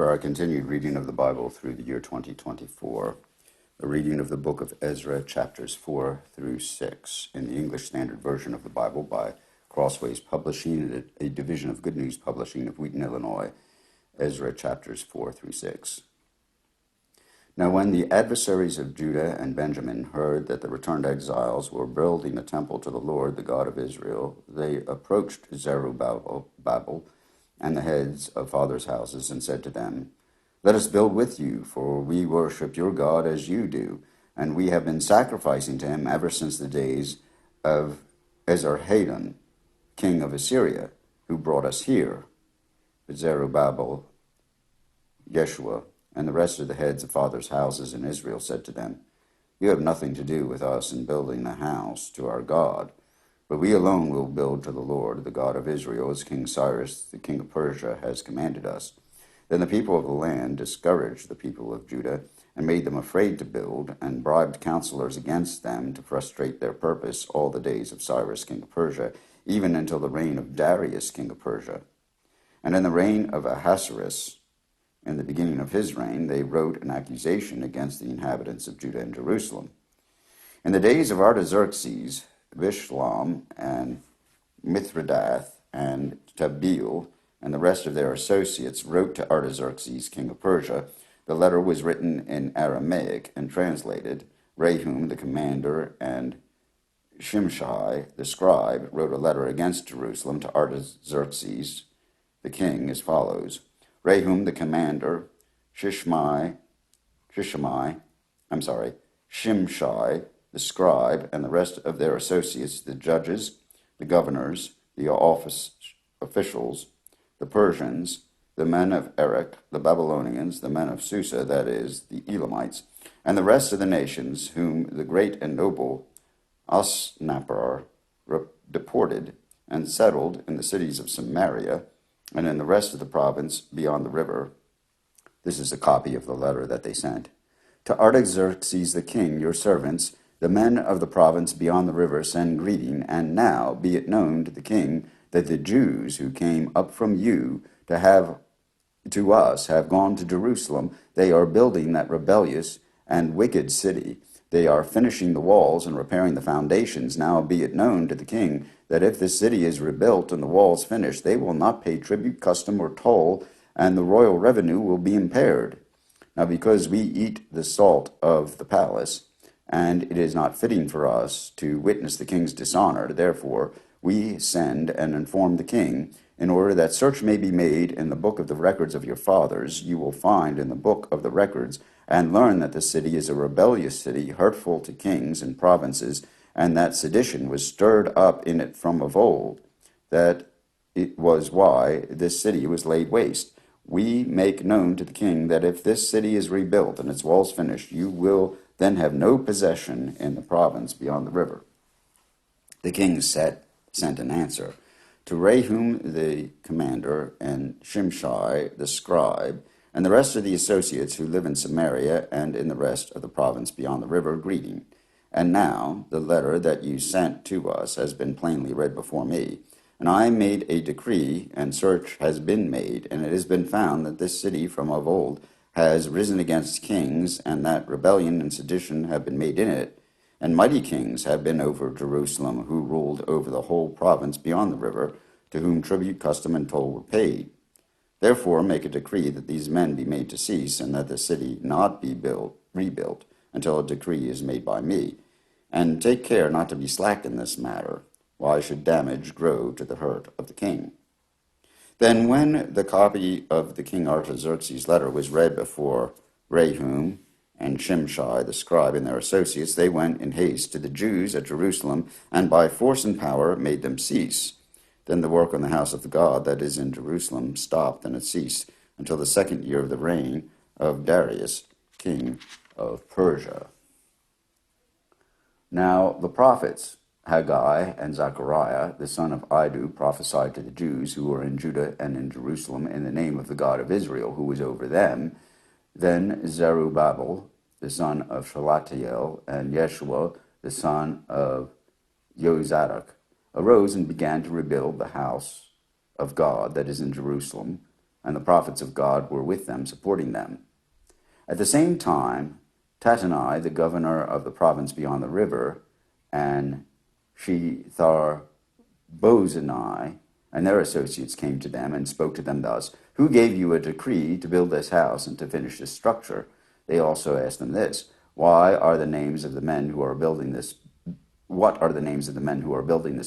for our continued reading of the Bible through the year 2024, a reading of the book of Ezra, chapters 4 through 6, in the English Standard Version of the Bible by Crossways Publishing, a division of Good News Publishing of Wheaton, Illinois, Ezra, chapters 4 through 6. Now when the adversaries of Judah and Benjamin heard that the returned exiles were building a temple to the Lord, the God of Israel, they approached Zerubbabel and the heads of fathers' houses, and said to them, "Let us build with you, for we worship your God as you do, and we have been sacrificing to him ever since the days of Esarhaddon, king of Assyria, who brought us here." But Zerubbabel, Yeshua, and the rest of the heads of fathers' houses in Israel said to them, "You have nothing to do with us in building a house to our God, but we alone will build to the Lord, the God of Israel, as King Cyrus, the king of Persia, has commanded us." Then the people of the land discouraged the people of Judah and made them afraid to build, and bribed counselors against them to frustrate their purpose all the days of Cyrus, king of Persia, even until the reign of Darius, king of Persia. And in the reign of Ahasuerus, in the beginning of his reign, they wrote an accusation against the inhabitants of Judah and Jerusalem. In the days of Artaxerxes, Bishlam and Mithridath and Tabeel and the rest of their associates wrote to Artaxerxes, king of Persia. The letter was written in Aramaic and translated. Rehum, the commander, and Shimshai, the scribe, wrote a letter against Jerusalem to Artaxerxes, the king, as follows. Rehum, the commander, Shimshai, the scribe, and the rest of their associates, the judges, the governors, the office officials, the Persians, the men of Erech, the Babylonians, the men of Susa, that is, the Elamites, and the rest of the nations, whom the great and noble Osnappar deported and settled in the cities of Samaria and in the rest of the province beyond the river. This is a copy of the letter that they sent. To Artaxerxes the king, your servants, the men of the province beyond the river, send greeting, and now be it known to the king that the Jews who came up from you to us have gone to Jerusalem. They are building that rebellious and wicked city. They are finishing the walls and repairing the foundations. Now be it known to the king that if this city is rebuilt and the walls finished, they will not pay tribute, custom, or toll, and the royal revenue will be impaired. Now because we eat the salt of the palace, and it is not fitting for us to witness the king's dishonor, therefore we send and inform the king, in order that search may be made in the book of the records of your fathers. You will find in the book of the records and learn that the city is a rebellious city, hurtful to kings and provinces, and that sedition was stirred up in it from of old, that it was why this city was laid waste. We make known to the king that if this city is rebuilt and its walls finished, you will then have no possession in the province beyond the river. The king sent an answer to Rehum the commander and Shimshai the scribe and the rest of the associates who live in Samaria and in the rest of the province beyond the river, greeting. And now the letter that you sent to us has been plainly read before me. And I made a decree, and search has been made, and it has been found that this city from of old has risen against kings, and that rebellion and sedition have been made in it. And mighty kings have been over Jerusalem, who ruled over the whole province beyond the river, to whom tribute, custom, and toll were paid. Therefore make a decree that these men be made to cease, and that the city not be rebuilt, until a decree is made by me. And take care not to be slack in this matter. Why should damage grow to the hurt of the king? Then when the copy of the king Artaxerxes' letter was read before Rehum and Shimshai the scribe and their associates, they went in haste to the Jews at Jerusalem, and by force and power made them cease. Then the work on the house of the God that is in Jerusalem stopped, and it ceased until the second year of the reign of Darius, king of Persia. Now the prophets Haggai and Zechariah, the son of Iddo, prophesied to the Jews who were in Judah and in Jerusalem in the name of the God of Israel, who was over them. Then Zerubbabel, the son of Shealtiel, and Yeshua, the son of Jozadak, arose and began to rebuild the house of God that is in Jerusalem, and the prophets of God were with them, supporting them. At the same time, Tattenai, the governor of the province beyond the river, and Shethar-bozenai and their associates came to them and spoke to them thus, "Who gave you a decree to build this house and to finish this structure?" They also asked them this, What are the names of the men who are building this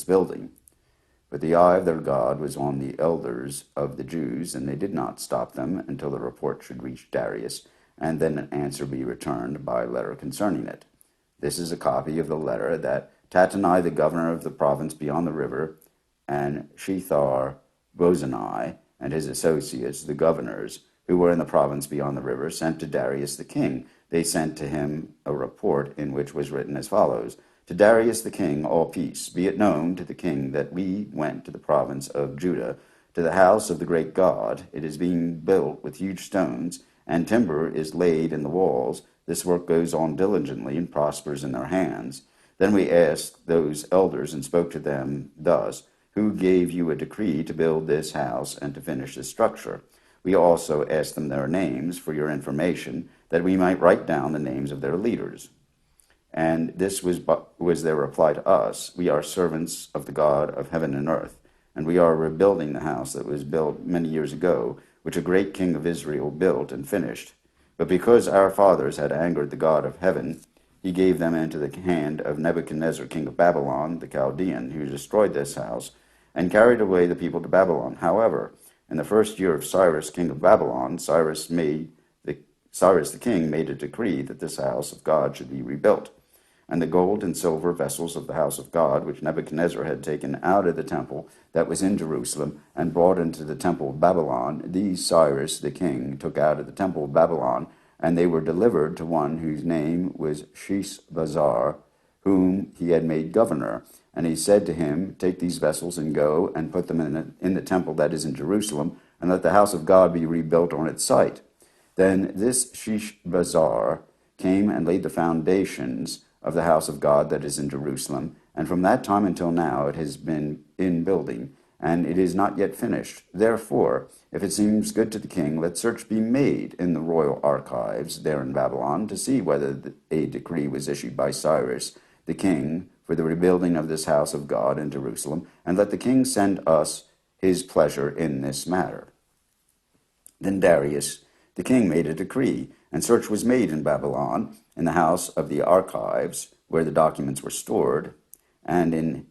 building? But the eye of their God was on the elders of the Jews, and they did not stop them until the report should reach Darius, and then an answer be returned by letter concerning it. This is a copy of the letter that Tattenai, the governor of the province beyond the river, and Shethar-bozenai and his associates, the governors, who were in the province beyond the river, sent to Darius the king. They sent to him a report in which was written as follows, "To Darius the king, all peace. Be it known to the king that we went to the province of Judah, to the house of the great God. It is being built with huge stones, and timber is laid in the walls. This work goes on diligently and prospers in their hands." Then we asked those elders and spoke to them thus, "Who gave you a decree to build this house and to finish this structure?" We also asked them their names for your information, that we might write down the names of their leaders. And this was their reply to us, "We are servants of the God of heaven and earth, and we are rebuilding the house that was built many years ago, which a great king of Israel built and finished. But because our fathers had angered the God of heaven, he gave them into the hand of Nebuchadnezzar, king of Babylon, the Chaldean, who destroyed this house and carried away the people to Babylon. However, in the first year of Cyrus, king of Babylon, Cyrus the king made a decree that this house of God should be rebuilt. And the gold and silver vessels of the house of God, which Nebuchadnezzar had taken out of the temple that was in Jerusalem and brought into the temple of Babylon, these Cyrus the king took out of the temple of Babylon, and they were delivered to one whose name was Sheshbazzar, whom he had made governor. And he said to him, "Take these vessels and go and put them in the temple that is in Jerusalem, and let the house of God be rebuilt on its site." Then this Sheshbazzar came and laid the foundations of the house of God that is in Jerusalem, and from that time until now it has been in building, and it is not yet finished. Therefore, if it seems good to the king, let search be made in the royal archives there in Babylon to see whether a decree was issued by Cyrus the king for the rebuilding of this house of God in Jerusalem, and let the king send us his pleasure in this matter. Then Darius the king made a decree, and search was made in Babylon, in the house of the archives, where the documents were stored, and in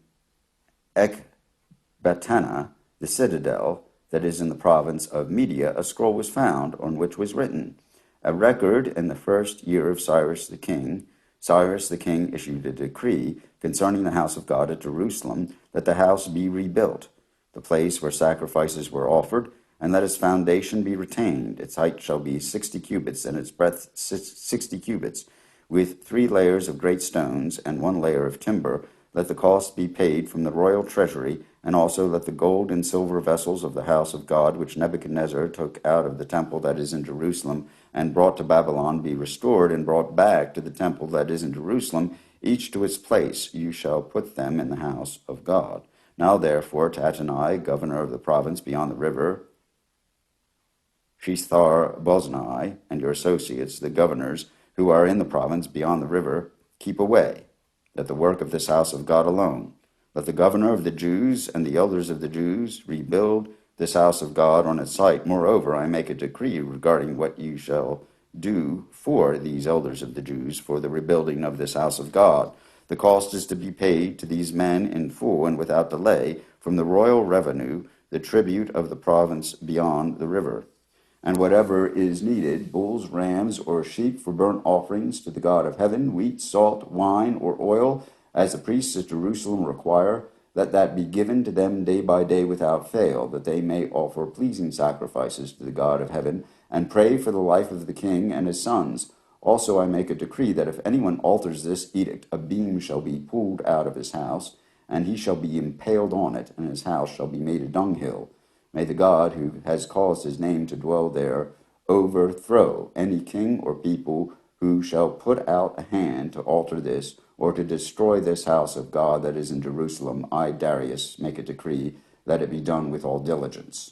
Ecbatana, the citadel that is in the province of Media, a scroll was found, on which was written, "A record in the first year of Cyrus the king. Cyrus the king issued a decree concerning the house of God at Jerusalem, that the house be rebuilt, the place where sacrifices were offered, and let its foundation be retained. Its height shall be 60 cubits, and its breadth 60 cubits, with 3 layers of great stones and 1 layer of timber. Let the cost be paid from the royal treasury, and also let the gold and silver vessels of the house of God, which Nebuchadnezzar took out of the temple that is in Jerusalem and brought to Babylon, be restored and brought back to the temple that is in Jerusalem, each to its place. You shall put them in the house of God. Now therefore, Tattenai, governor of the province beyond the river, Shethar-bozenai, and your associates, the governors, who are in the province beyond the river, keep away. Let the work of this house of God alone. Let the governor of the Jews and the elders of the Jews rebuild this house of God on its site. Moreover, I make a decree regarding what you shall do for these elders of the Jews for the rebuilding of this house of God. The cost is to be paid to these men in full and without delay from the royal revenue, the tribute of the province beyond the river. And whatever is needed, bulls, rams, or sheep for burnt offerings to the God of heaven, wheat, salt, wine, or oil, as the priests at Jerusalem require, let that be given to them day by day without fail, that they may offer pleasing sacrifices to the God of heaven, and pray for the life of the king and his sons. Also I make a decree that if anyone alters this edict, a beam shall be pulled out of his house, and he shall be impaled on it, and his house shall be made a dunghill. May the God who has caused his name to dwell there overthrow any king or people who shall put out a hand to alter this or to destroy this house of God that is in Jerusalem. I, Darius, make a decree, let it be done with all diligence.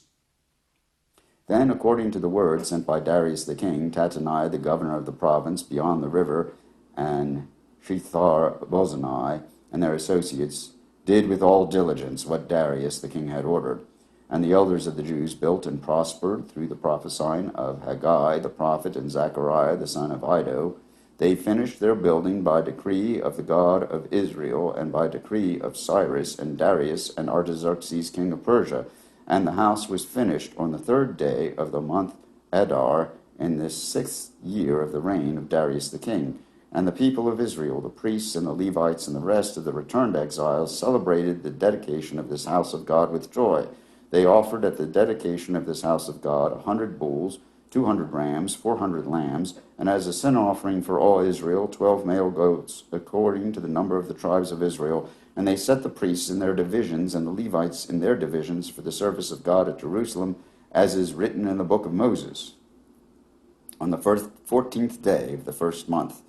Then, according to the word sent by Darius the king, Tattenai, the governor of the province beyond the river, and Shethar-bozenai and their associates did with all diligence what Darius the king had ordered. And the elders of the Jews built and prospered through the prophesying of Haggai the prophet and Zechariah the son of Iddo. They finished their building by decree of the God of Israel, and by decree of Cyrus and Darius and Artaxerxes king of Persia. And the house was finished on the 3rd day of the month Adar, in the 6th year of the reign of Darius the king. And the people of Israel, the priests and the Levites and the rest of the returned exiles, celebrated the dedication of this house of God with joy. They offered at the dedication of this house of God 100 bulls, 200 rams, 400 lambs, and as a sin offering for all Israel, 12 male goats, according to the number of the tribes of Israel. And they set the priests in their divisions and the Levites in their divisions for the service of God at Jerusalem, as is written in the book of Moses. On the 14th day of the 1st month,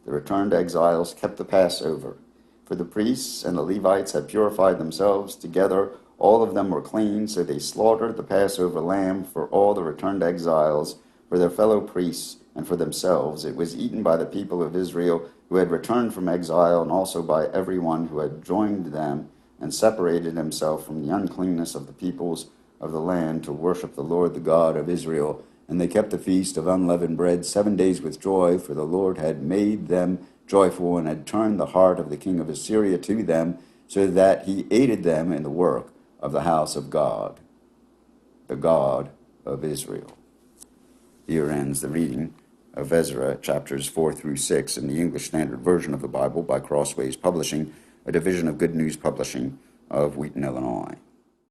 the returned exiles kept the Passover. For the priests and the Levites had purified themselves together. All of them were clean, so they slaughtered the Passover lamb for all the returned exiles, for their fellow priests, and for themselves. It was eaten by the people of Israel who had returned from exile, and also by everyone who had joined them and separated himself from the uncleanness of the peoples of the land to worship the Lord, the God of Israel. And they kept the feast of unleavened bread 7 days with joy, for the Lord had made them joyful and had turned the heart of the king of Assyria to them, so that he aided them in the work of the house of God, the God of Israel. Here ends the reading of Ezra, chapters 4 through 6, in the English Standard Version of the Bible by Crossways Publishing, a division of Good News Publishing of Wheaton, Illinois.